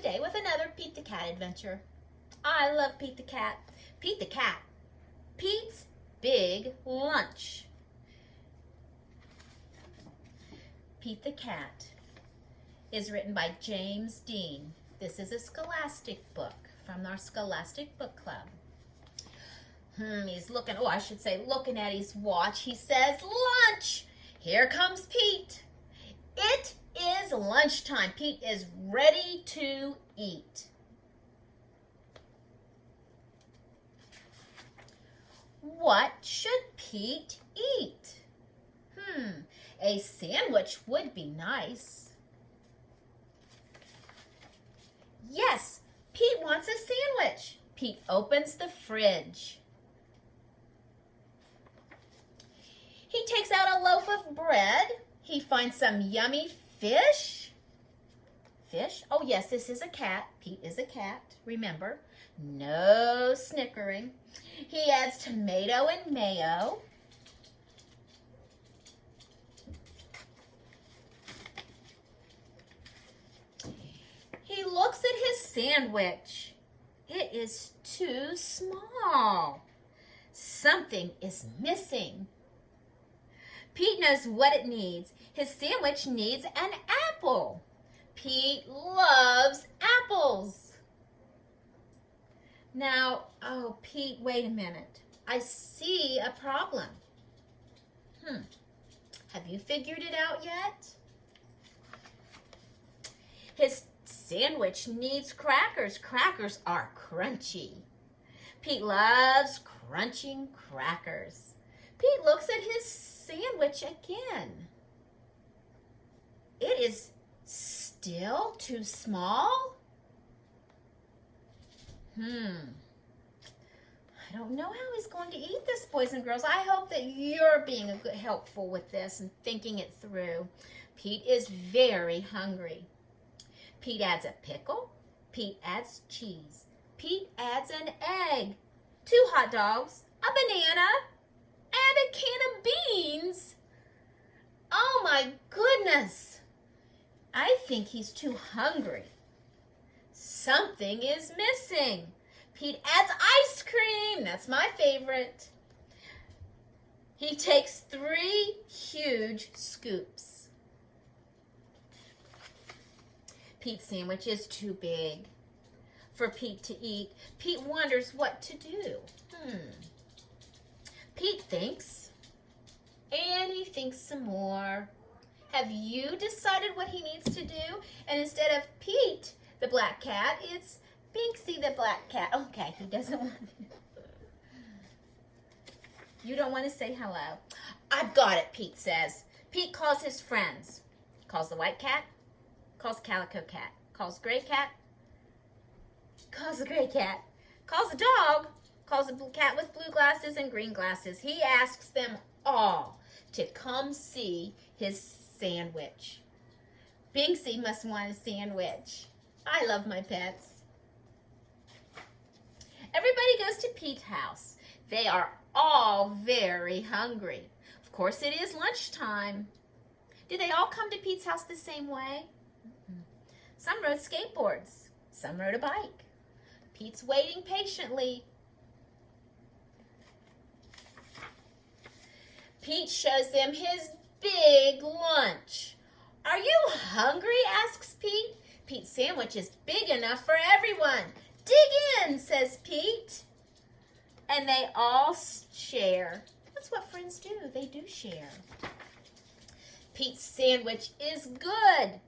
today with another Pete the Cat adventure. I love Pete the Cat. Pete the Cat. Pete's Big Lunch. Pete the Cat is written by James Dean. This is a Scholastic book from our Scholastic Book Club. He's looking, looking at his watch. He says, lunch! Here comes Pete. It is lunchtime. Pete is ready to eat. What should Pete eat? A sandwich would be nice. Yes, Pete wants a sandwich. Pete opens the fridge. He takes out a loaf of bread. He finds some yummy fish. Fish? Oh yes, this is a cat. Pete is a cat, remember. No snickering. He adds tomato and mayo. He looks at his sandwich. It is too small. Something is missing. Pete knows what it needs. His sandwich needs an apple. Pete loves apples. Now, Pete, wait a minute. I see a problem. Have you figured it out yet? His sandwich needs crackers. Crackers are crunchy. Pete loves crunching crackers. Pete looks at his sandwich again. It is still too small? I don't know how he's going to eat this, boys and girls. I hope that you're being helpful with this and thinking it through. Pete is very hungry. Pete adds a pickle. Pete adds cheese. Pete adds an egg, 2 hot dogs, a banana, and a can of beans. Oh my goodness. I think he's too hungry. Something is missing. Pete adds ice cream. That's my favorite. He takes 3 huge scoops. Pete's sandwich is too big for Pete to eat. Pete wonders what to do. Pete thinks, and he thinks some more. Have you decided what he needs to do? And instead of Pete, the black cat, it's Binksy, the black cat. Okay, he doesn't want to. You don't want to say hello. I've got it, Pete says. Pete calls his friends. Calls the white cat. Calls the calico cat. Calls the gray cat. Calls the gray cat. Calls the dog. Calls the cat with blue glasses and green glasses. He asks them all to come see his sandwich. Binksy must want a sandwich. I love my pets. Everybody goes to Pete's house. They are all very hungry. Of course, it is lunchtime. Did they all come to Pete's house the same way? Some rode skateboards. Some rode a bike. Pete's waiting patiently. Pete shows them his big lunch. Are you hungry? Asks Pete. Pete's sandwich is big enough for everyone. Dig in, says Pete. And they all share. That's what friends do. They do share. Pete's sandwich is good.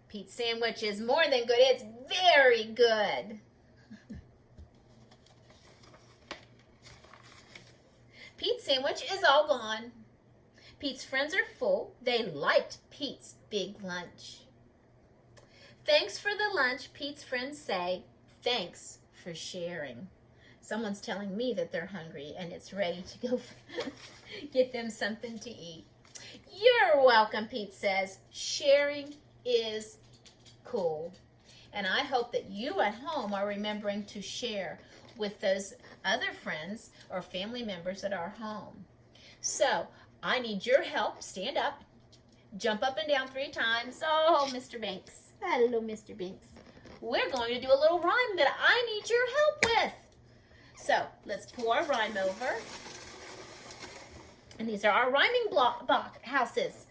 Pete's sandwich is more than good. It's very good. Pete's sandwich is all gone. Pete's friends are full. They liked Pete's big lunch. Thanks for the lunch, Pete's friends say. Thanks for sharing. Someone's telling me that they're hungry and it's ready to go get them something to eat. You're welcome, Pete says. Sharing is cool. And I hope that you at home are remembering to share with those other friends or family members at our home. So, I need your help. Stand up. Jump up and down 3 times. Oh, Mr. Banks. Hello, Mr. Banks. we're going to do a little rhyme that I need your help with. So let's pull our rhyme over. And these are our rhyming houses.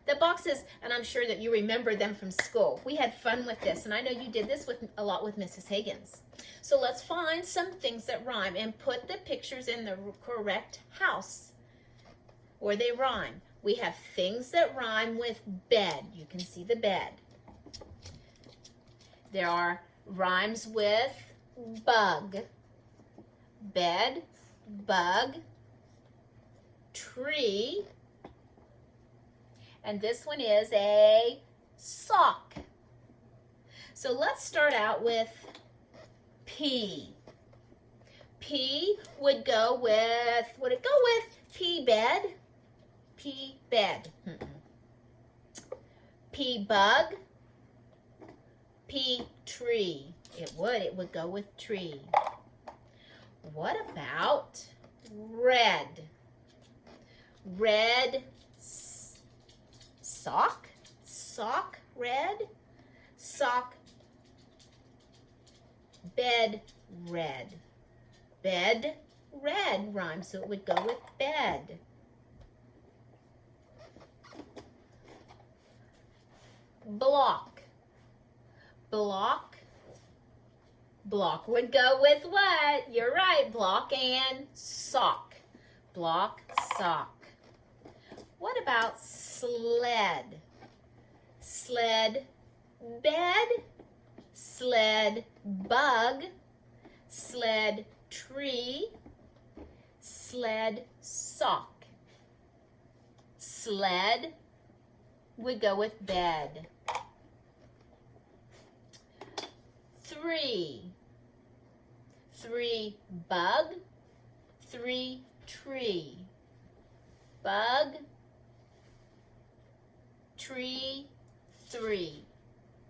The boxes, and I'm sure that you remember them from school. We had fun with this, and I know you did this a lot with Mrs. Higgins. So let's find some things that rhyme and put the pictures in the correct house where they rhyme. We have things that rhyme with bed. You can see the bed. There are rhymes with bug, bed, bug, tree, and this one is a sock. So let's start out with P. P would go with, would it go with P bed? P bed. P bug. P tree. It would go with tree. What about red? Red sock, sock, red, sock, bed, red, bed, red rhymes, so it would go with bed. Block, block, block would go with what? You're right, block and sock, block, sock. What about sled? Sled, bed, sled, bug, sled, tree, sled, sock. Sled would go with bed. Three. Three, bug, three, tree. Bug, tree, three.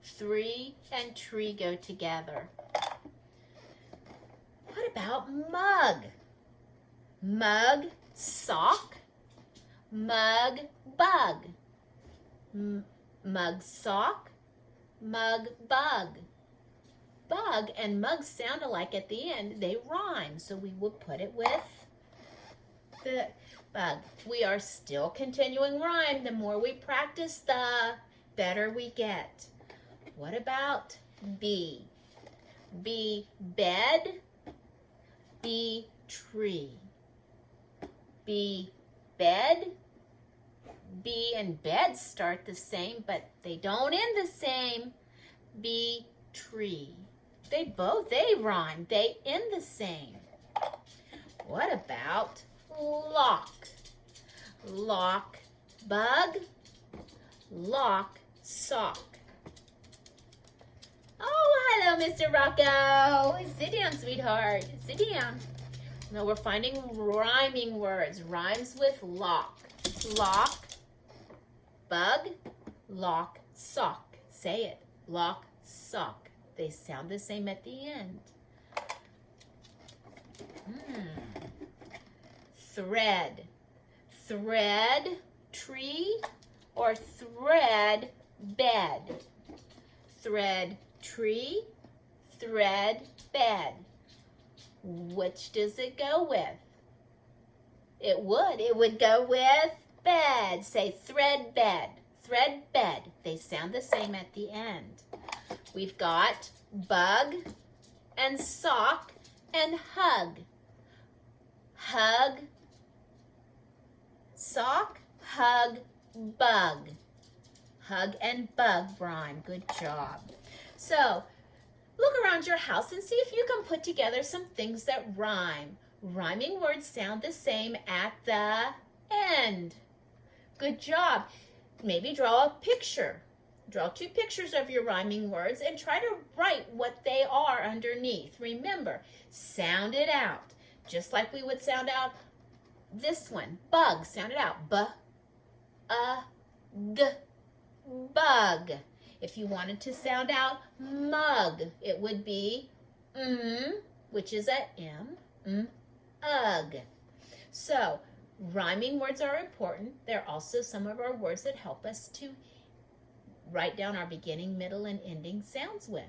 Three and tree go together. What about mug? Mug, sock, mug, bug. Mug, sock, mug, bug. Bug and mug sound alike at the end. They rhyme, so we would put it with the bug. We are still continuing rhyme. The more we practice, the better we get. What about B? B, bed. B, tree. B, bed. B and bed start the same, but they don't end the same. B, tree. They rhyme. They end the same. What about lock? Lock, bug, lock, sock. Oh, hello, Mr. Rocco. Sit down, sweetheart. Sit down. Now we're finding rhyming words. Rhymes with lock. Lock, bug, lock, sock. Say it. Lock, sock. They sound the same at the end. Thread. Thread, tree, or thread, bed. Thread, tree, thread, bed. Which does it go with? It would go with bed. Say thread, bed. Thread, bed. They sound the same at the end. We've got bug and sock and hug. Hug, sock, hug, bug. Hug and bug rhyme. Good job. So, look around your house and see if you can put together some things that rhyme. Rhyming words sound the same at the end. Good job. Maybe draw a picture. Draw 2 pictures of your rhyming words and try to write what they are underneath. Remember, sound it out. Just like we would sound out this one. Bug. Sound it out. B-U-G. Bug. If you wanted to sound out mug, it would be which is a M. Ugh. So, rhyming words are important. They're also some of our words that help us to write down our beginning, middle, and ending sounds with.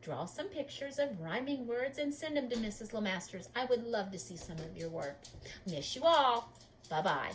Draw some pictures of rhyming words and send them to Mrs. Lemasters. I would love to see some of your work. Miss you all. Bye-bye.